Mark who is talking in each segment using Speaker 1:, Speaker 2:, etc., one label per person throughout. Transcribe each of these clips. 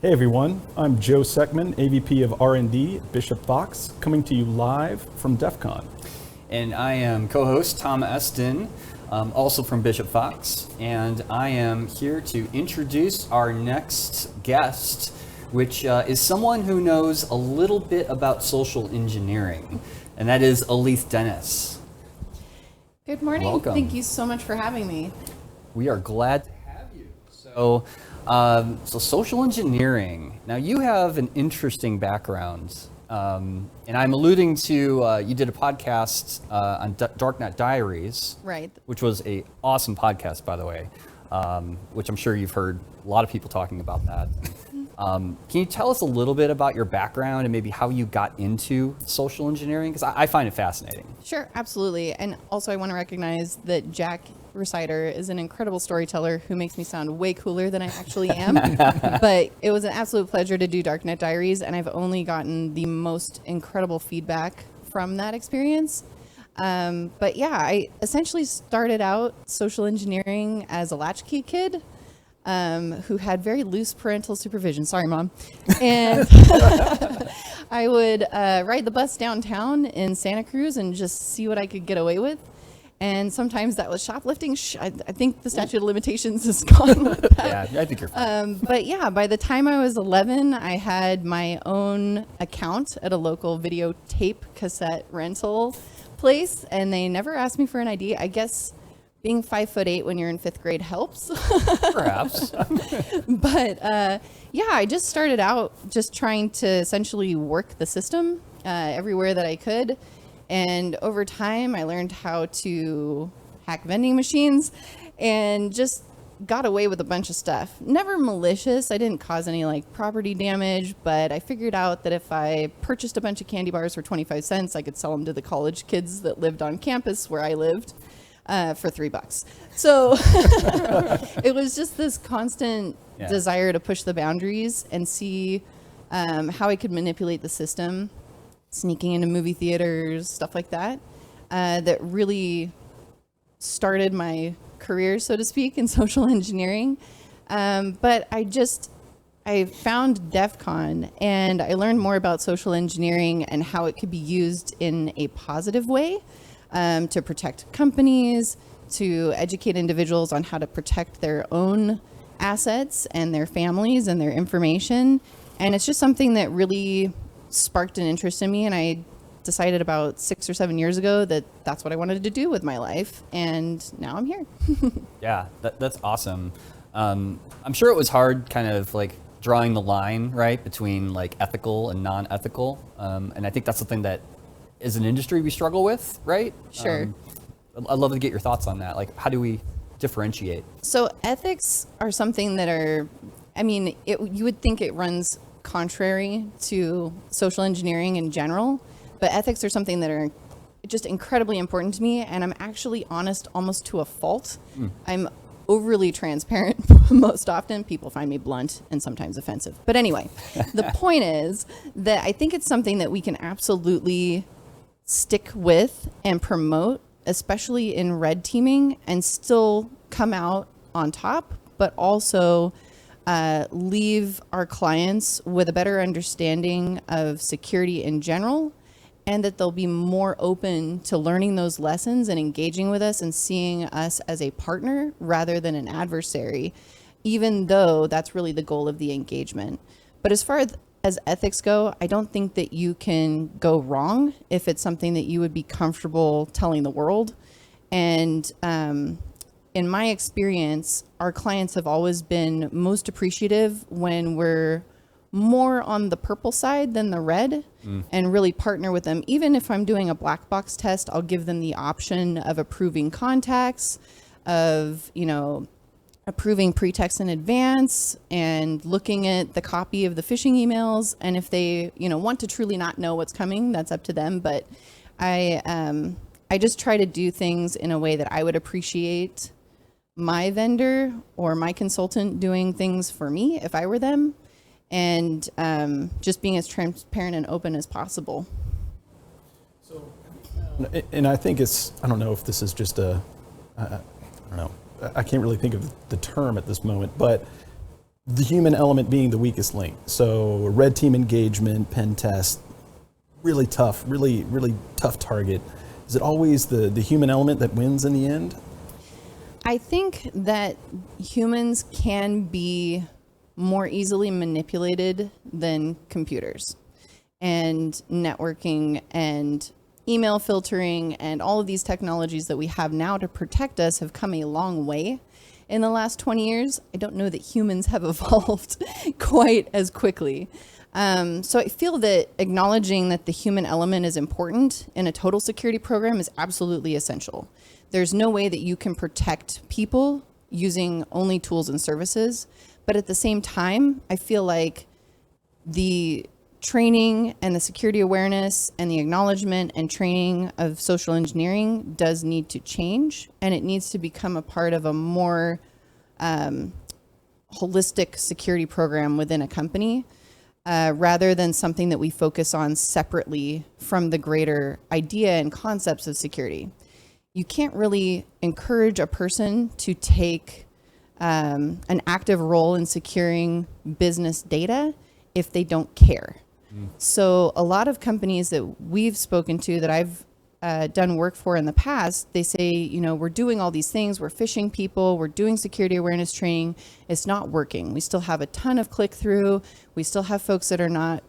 Speaker 1: Hey everyone, I'm Joe Seckman, AVP of R&D at Bishop Fox, coming to you live from DEF CON.
Speaker 2: And I am co-host Tom Eston, also from Bishop Fox, and I am here to introduce our next guest, which is someone who knows a little bit about social engineering, and that is Alethe Denis.
Speaker 3: Good morning.
Speaker 2: Welcome.
Speaker 3: Thank you so much for having me.
Speaker 2: We are glad to have you. So social engineering. Now you have an interesting background, and I'm alluding to you did a podcast on Darknet Diaries,
Speaker 3: Right.
Speaker 2: which was a awesome podcast, by the way, which I'm sure you've heard a lot of people talking about that. Can you tell us a little bit about your background and maybe how you got into social engineering? Because I find it fascinating.
Speaker 3: Sure, absolutely. And also I want to recognize that Jack Reciter is an incredible storyteller who makes me sound way cooler than I actually am. But it was an absolute pleasure to do Darknet Diaries, and I've only gotten the most incredible feedback from that experience. But yeah, I essentially started out social engineering as a latchkey kid. Who had very loose parental supervision. Sorry, Mom. And I would ride the bus downtown in Santa Cruz and just see what I could get away with. And sometimes that was shoplifting. I think the statute of limitations is gone with that.
Speaker 2: Yeah, I think you're fine.
Speaker 3: But yeah, by the time I was 11, I had my own account at a local videotape cassette rental place, and they never asked me for an ID. I guess being 5'8" when you're in 5th grade helps.
Speaker 2: Perhaps.
Speaker 3: But yeah, I just started out just trying to essentially work the system everywhere that I could. And over time, I learned how to hack vending machines and just got away with a bunch of stuff. Never malicious. I didn't cause any like property damage, but I figured out that if I purchased a bunch of candy bars for 25 cents, I could sell them to the college kids that lived on campus where I lived. For $3. So it was just this constant desire to push the boundaries and see how I could manipulate the system, sneaking into movie theaters, stuff like that, that really started my career, so to speak, in social engineering. But I found DEF CON and I learned more about social engineering and how it could be used in a positive way. To protect companies, to educate individuals on how to protect their own assets and their families and their information. And it's just something that really sparked an interest in me. And I decided about 6 or 7 years ago that that's what I wanted to do with my life. And now I'm here.
Speaker 2: Yeah, that's awesome. I'm sure it was hard kind of like drawing the line, right, between like ethical and non-ethical. And I think that's something that as an industry we struggle with, right?
Speaker 3: Sure.
Speaker 2: I'd love to get your thoughts on that. Like, how do we differentiate?
Speaker 3: So ethics are something that are, I mean, you would think it runs contrary to social engineering in general, but ethics are something that are just incredibly important to me, and I'm actually honest almost to a fault. I'm overly transparent most often. People find me blunt and sometimes offensive. But anyway, the point is that I think it's something that we can absolutely stick with and promote, especially in red teaming, and still come out on top, but also leave our clients with a better understanding of security in general, and that they'll be more open to learning those lessons and engaging with us and seeing us as a partner rather than an adversary, even though that's really the goal of the engagement. But as far as ethics go, I don't think that you can go wrong if it's something that you would be comfortable telling the world. And in my experience, our clients have always been most appreciative when we're more on the purple side than the red, and really partner with them. Even if I'm doing a black box test, I'll give them the option of approving contacts, of, approving pretext in advance and looking at the copy of the phishing emails. And if they, want to truly not know what's coming, that's up to them. But I just try to do things in a way that I would appreciate my vendor or my consultant doing things for me if I were them, and just being as transparent and open as possible.
Speaker 1: And I think I don't know if this is just I don't know, I can't really think of the term at this moment, but the human element being the weakest link. So red team engagement, pen test, really tough, really tough target. Is it always the human element that wins in the end?
Speaker 3: I think that humans can be more easily manipulated than computers, and networking and email filtering and all of these technologies that we have now to protect us have come a long way in the last 20 years. I don't know that humans have evolved quite as quickly. So I feel that acknowledging that the human element is important in a total security program is absolutely essential. There's no way that you can protect people using only tools and services. But at the same time, I feel like the training and the security awareness and the acknowledgement and training of social engineering does need to change, and it needs to become a part of a more holistic security program within a company, rather than something that we focus on separately from the greater idea and concepts of security. You can't really encourage a person to take an active role in securing business data if they don't care. So a lot of companies that we've spoken to, that I've done work for in the past, they say, you know, we're doing all these things, we're phishing people, we're doing security awareness training, it's not working. We still have a ton of click-through, we still have folks that are not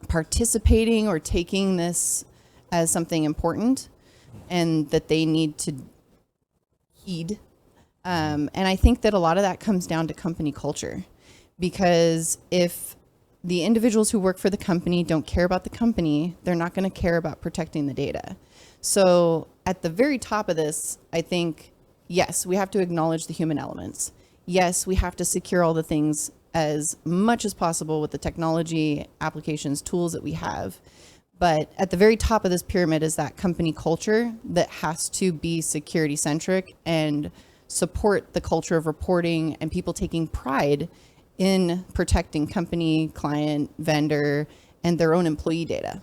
Speaker 3: participating or taking this as something important and that they need to heed. And I think that a lot of that comes down to company culture, because if the individuals who work for the company don't care about the company, they're not going to care about protecting the data. So at the very top of this, I think, yes, we have to acknowledge the human elements. Yes, we have to secure all the things as much as possible with the technology, applications, tools that we have. But at the very top of this pyramid is that company culture that has to be security centric and support the culture of reporting and people taking pride in protecting company, client, vendor, and their own employee data.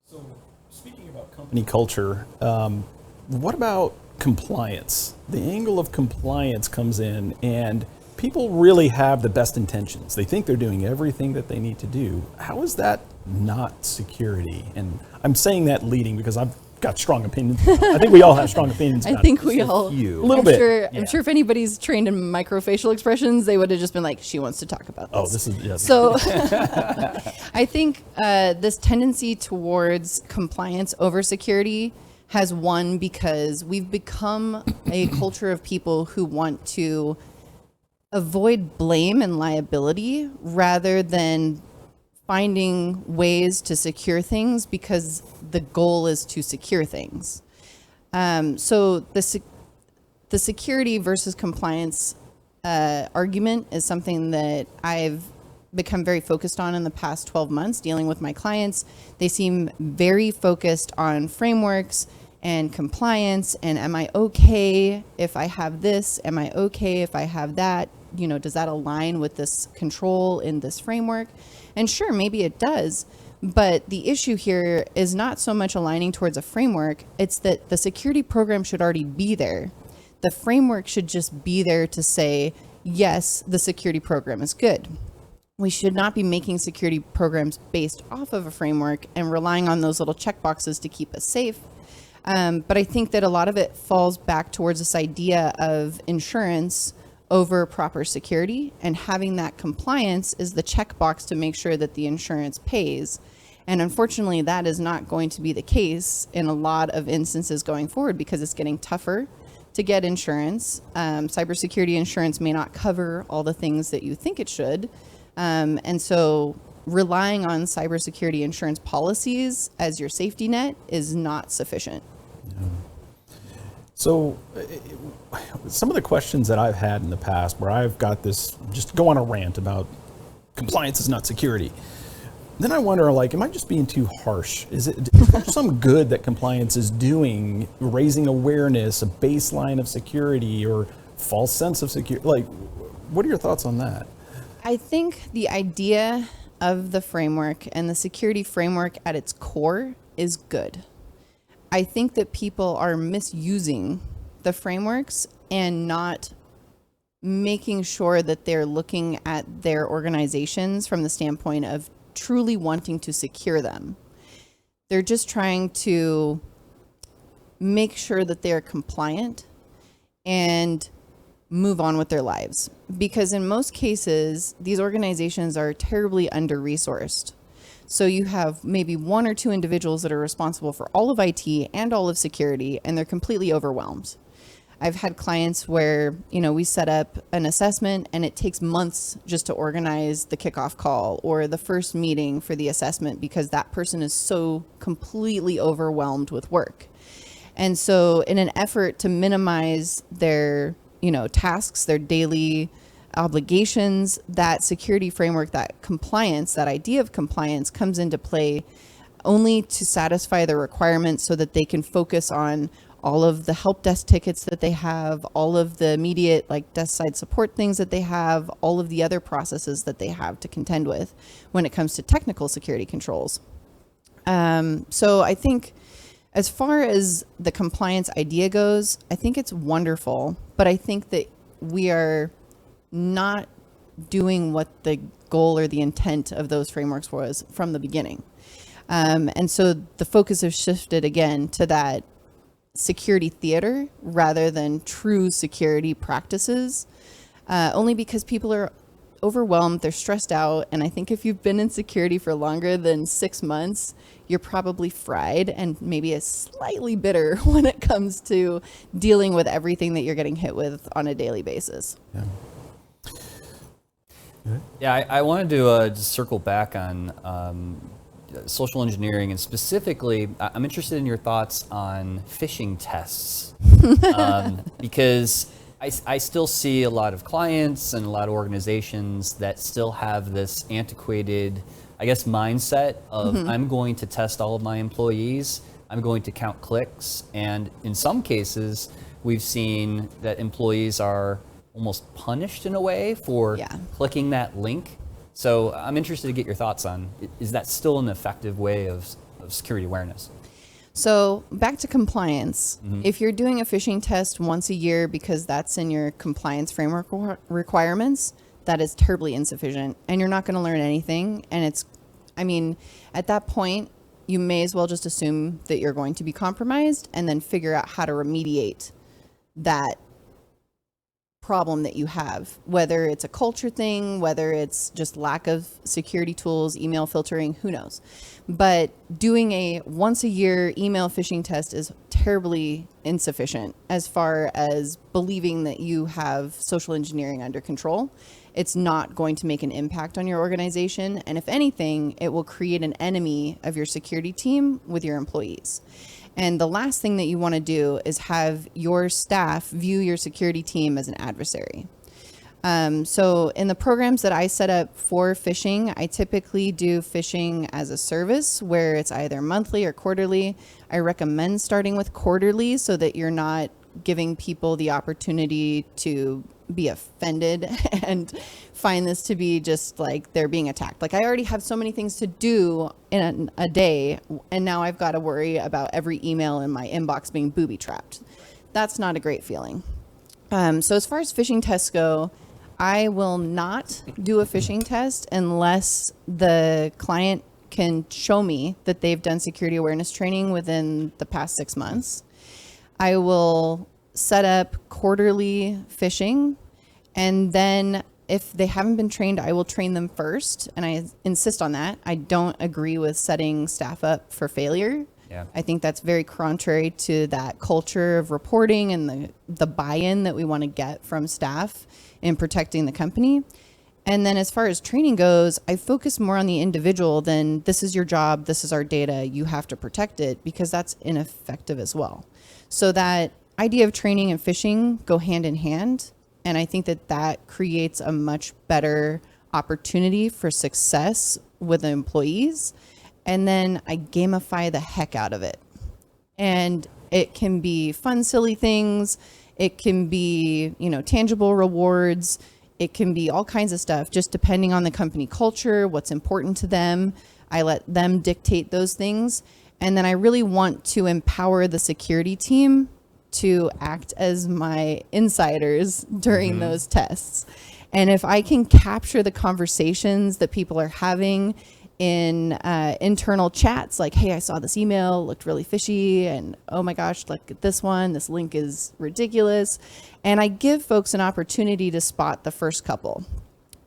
Speaker 1: So speaking about company culture, what about compliance? The angle of compliance comes in, and people really have the best intentions. They think they're doing everything that they need to do. How is that not security? And I'm saying that leading because I've got strong opinions. I think we all have strong opinions about
Speaker 3: I think
Speaker 1: it.
Speaker 3: we all,
Speaker 1: A little bit.
Speaker 3: I'm sure if anybody's trained in microfacial expressions, they would have just been like, she wants to talk about this.
Speaker 1: Oh, this is, yes.
Speaker 3: So I think this tendency towards compliance over security has won because we've become a culture of people who want to avoid blame and liability rather than finding ways to secure things because the goal is to secure things. So the security versus compliance argument is something that I've become very focused on in the past 12 months dealing with my clients. They seem very focused on frameworks and compliance and am I okay if I have this? Am I okay if I have that? You know, does that align with this control in this framework? And sure, maybe it does. But the issue here is not so much aligning towards a framework. It's that the security program should already be there. The framework should just be there to say, yes, the security program is good. We should not be making security programs based off of a framework and relying on those little checkboxes to keep us safe. But I think that a lot of it falls back towards this idea of insurance over proper security, and having that compliance is the checkbox to make sure that the insurance pays. And unfortunately, that is not going to be the case in a lot of instances going forward because it's getting tougher to get insurance. Cybersecurity insurance may not cover all the things that you think it should. And so relying on cybersecurity insurance policies as your safety net is not sufficient.
Speaker 1: Yeah. So some of the questions that I've had in the past where I've got this, just go on a rant about compliance is not security. Then I wonder, like, am I just being too harsh? Is there some good that compliance is doing, raising awareness, a baseline of security or false sense of security? Like, what are your thoughts on that?
Speaker 3: I think the idea of the framework and the security framework at its core is good. I think that people are misusing the frameworks and not making sure that they're looking at their organizations from the standpoint of truly wanting to secure them. They're just trying to make sure that they're compliant and move on with their lives. Because in most cases, these organizations are terribly under-resourced. So you have maybe one or two individuals that are responsible for all of IT and all of security, and they're completely overwhelmed. I've had clients where, we set up an assessment and it takes months just to organize the kickoff call or the first meeting for the assessment because that person is so completely overwhelmed with work. And so in an effort to minimize their, tasks, their daily obligations, that security framework, that compliance, that idea of compliance comes into play only to satisfy the requirements so that they can focus on all of the help desk tickets that they have, all of the immediate desk side support things that they have, all of the other processes that they have to contend with when it comes to technical security controls. So I think as far as the compliance idea goes, I think it's wonderful, but I think that we are not doing what the goal or the intent of those frameworks was from the beginning. And so the focus has shifted again to that security theater rather than true security practices, only because people are overwhelmed, they're stressed out. And I think if you've been in security for longer than 6 months, you're probably fried and maybe a slightly bitter when it comes to dealing with everything that you're getting hit with on a daily basis.
Speaker 2: Yeah, I wanted to just circle back on social engineering, and specifically, I'm interested in your thoughts on phishing tests, because I still see a lot of clients and a lot of organizations that still have this antiquated, mindset of I'm going to test all of my employees, I'm going to count clicks, and in some cases, we've seen that employees are almost punished in a way for clicking that link. So I'm interested to get your thoughts on, is that still an effective way of security awareness?
Speaker 3: So back to compliance. If you're doing a phishing test once a year because that's in your compliance framework requirements, that is terribly insufficient and you're not going to learn anything. And at that point, you may as well just assume that you're going to be compromised and then figure out how to remediate that problem that you have, whether it's a culture thing, whether it's just lack of security tools, email filtering, who knows. But doing a once a year email phishing test is terribly insufficient as far as believing that you have social engineering under control. It's not going to make an impact on your organization. And if anything, it will create an enemy of your security team with your employees. And the last thing that you want to do is have your staff view your security team as an adversary. So in the programs that I set up for phishing, I typically do phishing as a service where it's either monthly or quarterly. I recommend starting with quarterly so that you're not giving people the opportunity to be offended and find this to be just like they're being attacked. Like I already have so many things to do in a day, and now I've got to worry about every email in my inbox being booby trapped. That's not a great feeling. So as far as phishing tests go, I will not do a phishing test unless the client can show me that they've done security awareness training within the past 6 months. I will set up quarterly phishing, and then if they haven't been trained, I will train them first, and I insist on that. I don't agree with setting staff up for failure.
Speaker 2: Yeah.
Speaker 3: I think that's very contrary to that culture of reporting and the buy-in that we want to get from staff in protecting the company. And then as far as training goes, I focus more on the individual than this is your job, this is our data, you have to protect it, because that's ineffective as well. So that idea of training and phishing go hand in hand. And I think that that creates a much better opportunity for success with the employees. And then I gamify the heck out of it. And it can be fun, silly things. It can be, tangible rewards. It can be all kinds of stuff, just depending on the company culture, what's important to them. I let them dictate those things. And then I really want to empower the security team to act as my insiders during those tests. And if I can capture the conversations that people are having in internal chats, like, hey, I saw this email, looked really fishy, and oh my gosh, look at this one, this link is ridiculous. And I give folks an opportunity to spot the first couple.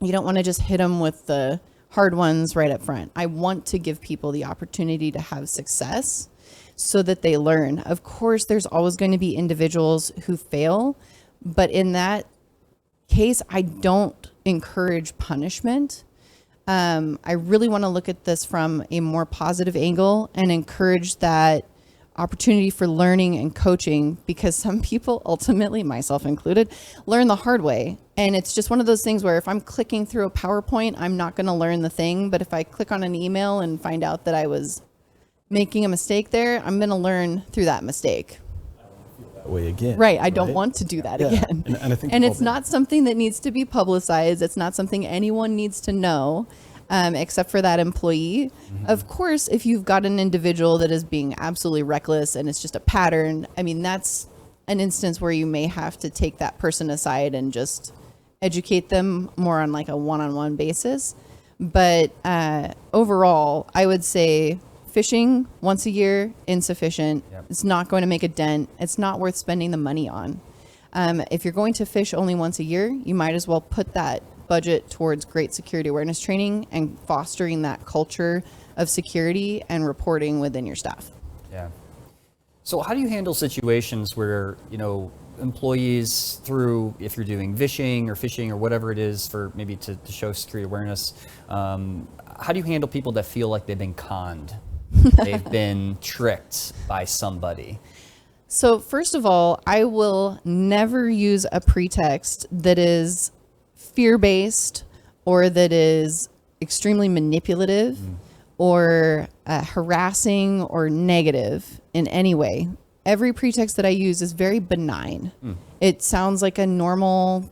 Speaker 3: You don't want to just hit them with the hard ones right up front. I want to give people the opportunity to have success so that they learn. Of course, there's always going to be individuals who fail, but in that case, I don't encourage punishment. I really want to look at this from a more positive angle and encourage that opportunity for learning and coaching, because some people, ultimately, myself included, learn the hard way. And it's just one of those things where if I'm clicking through a PowerPoint, I'm not going to learn the thing. But if I click on an email and find out that I was making a mistake there, I'm going to learn through that mistake.
Speaker 1: That way again.
Speaker 3: Right. I don't want to do that again.
Speaker 1: And I think
Speaker 3: and it's not something that needs to be publicized. It's not something anyone needs to know, except for that employee. Of course, if you've got an individual that is being absolutely reckless and it's just a pattern, I mean, that's an instance where you may have to take that person aside and just educate them more on like a one-on-one basis. But overall, I would say phishing once a year, insufficient.
Speaker 2: Yep.
Speaker 3: It's not going to make a dent. It's not worth spending the money on. If you're going to phish only once a year, you might as well put that budget towards great security awareness training and fostering that culture of security and reporting within your staff.
Speaker 2: Yeah. So how do you handle situations where, employees through, if you're doing phishing or whatever it is for maybe to show security awareness, how do you handle people that feel like they've been conned? They've been tricked by somebody?
Speaker 3: So first of all, I will never use a pretext that is fear-based or that is extremely manipulative or harassing or negative in any way. Every pretext that I use is very benign. It sounds like a normal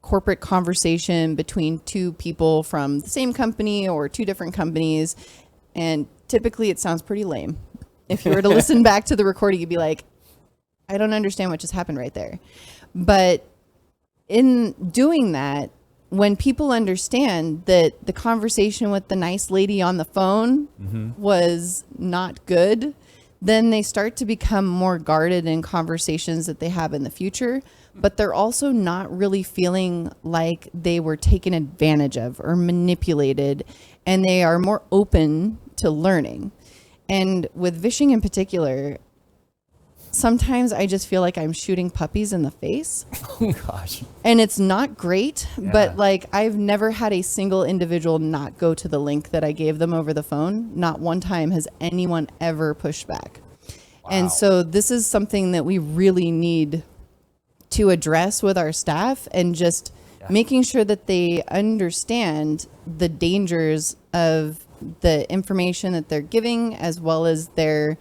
Speaker 3: corporate conversation between two people from the same company or two different companies, and typically it sounds pretty lame. If you were to listen back to the recording, you'd be like, I don't understand what just happened right there. But in doing that, when people understand that the conversation with the nice lady on the phone was not good, then they start to become more guarded in conversations that they have in the future. But they're also not really feeling like they were taken advantage of or manipulated, and they are more open to learning. And with phishing in particular, sometimes I just feel like I'm shooting puppies in the face.
Speaker 2: Oh gosh.
Speaker 3: And it's not great, but like I've never had a single individual not go to the link that I gave them over the phone. Not one time has anyone ever pushed back. Wow. And so this is something that we really need to address with our staff, and just making sure that they understand the dangers of the information that they're giving, as well as their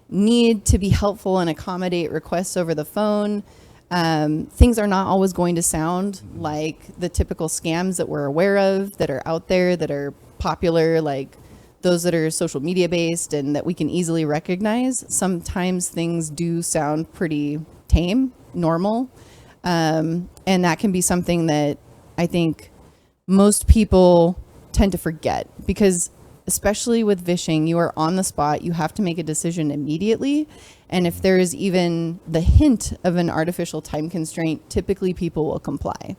Speaker 3: need to be helpful and accommodate requests over the phone. Things are not always going to sound like the typical scams that we're aware of that are out there, that are popular, like those that are social media based and that we can easily recognize. Sometimes things do sound pretty tame, normal. And that can be something that I think most people tend to forget, because especially with phishing, you are on the spot. You have to make a decision immediately. And if there is even the hint of an artificial time constraint, typically people will comply.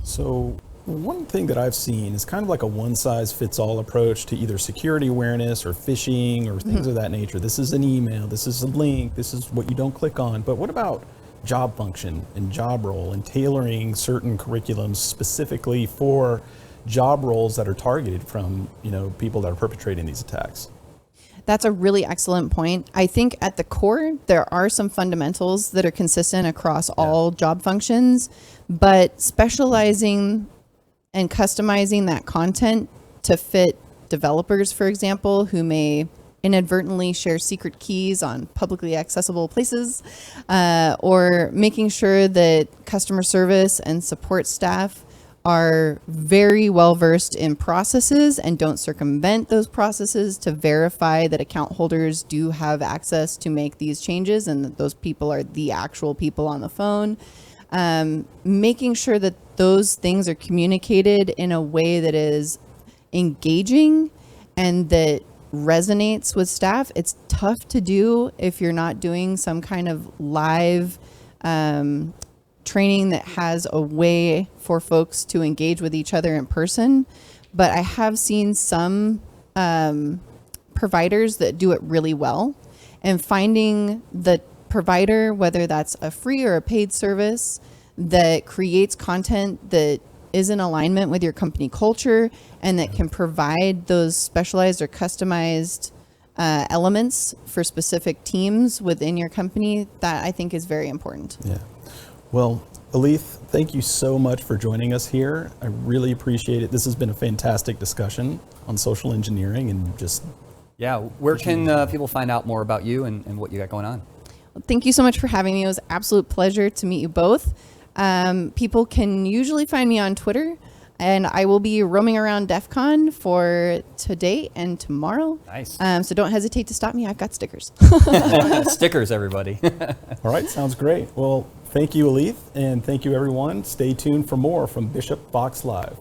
Speaker 1: So one thing that I've seen is kind of like a one-size-fits-all approach to either security awareness or phishing or things of that nature. This is an email, this is a link, this is what you don't click on. But what about job function and job role and tailoring certain curriculums specifically for job roles that are targeted from, people that are perpetrating these attacks?
Speaker 3: That's a really excellent point. I think at the core, there are some fundamentals that are consistent across all job functions, but specializing and customizing that content to fit developers, for example, who may inadvertently share secret keys on publicly accessible places, or making sure that customer service and support staff are very well versed in processes and don't circumvent those processes to verify that account holders do have access to make these changes and that those people are the actual people on the phone. Making sure that those things are communicated in a way that is engaging and that resonates with staff. It's tough to do if you're not doing some kind of live training that has a way for folks to engage with each other in person. But I have seen some providers that do it really well, and finding the provider, whether that's a free or a paid service, that creates content that is in alignment with your company culture and that can provide those specialized or customized elements for specific teams within your company, that I think is very important.
Speaker 1: Yeah. Well, Alethe, thank you so much for joining us here. I really appreciate it. This has been a fantastic discussion on social engineering and just...
Speaker 2: Yeah, where can people find out more about you and what you got going on?
Speaker 3: Well, thank you so much for having me. It was an absolute pleasure to meet you both. People can usually find me on Twitter, and I will be roaming around DEF CON for today and tomorrow.
Speaker 2: Nice.
Speaker 3: So don't hesitate to stop me. I've got stickers.
Speaker 2: Stickers, everybody.
Speaker 1: All right, sounds great. Well, thank you, Alethe, and thank you, everyone. Stay tuned for more from Bishop Fox Live.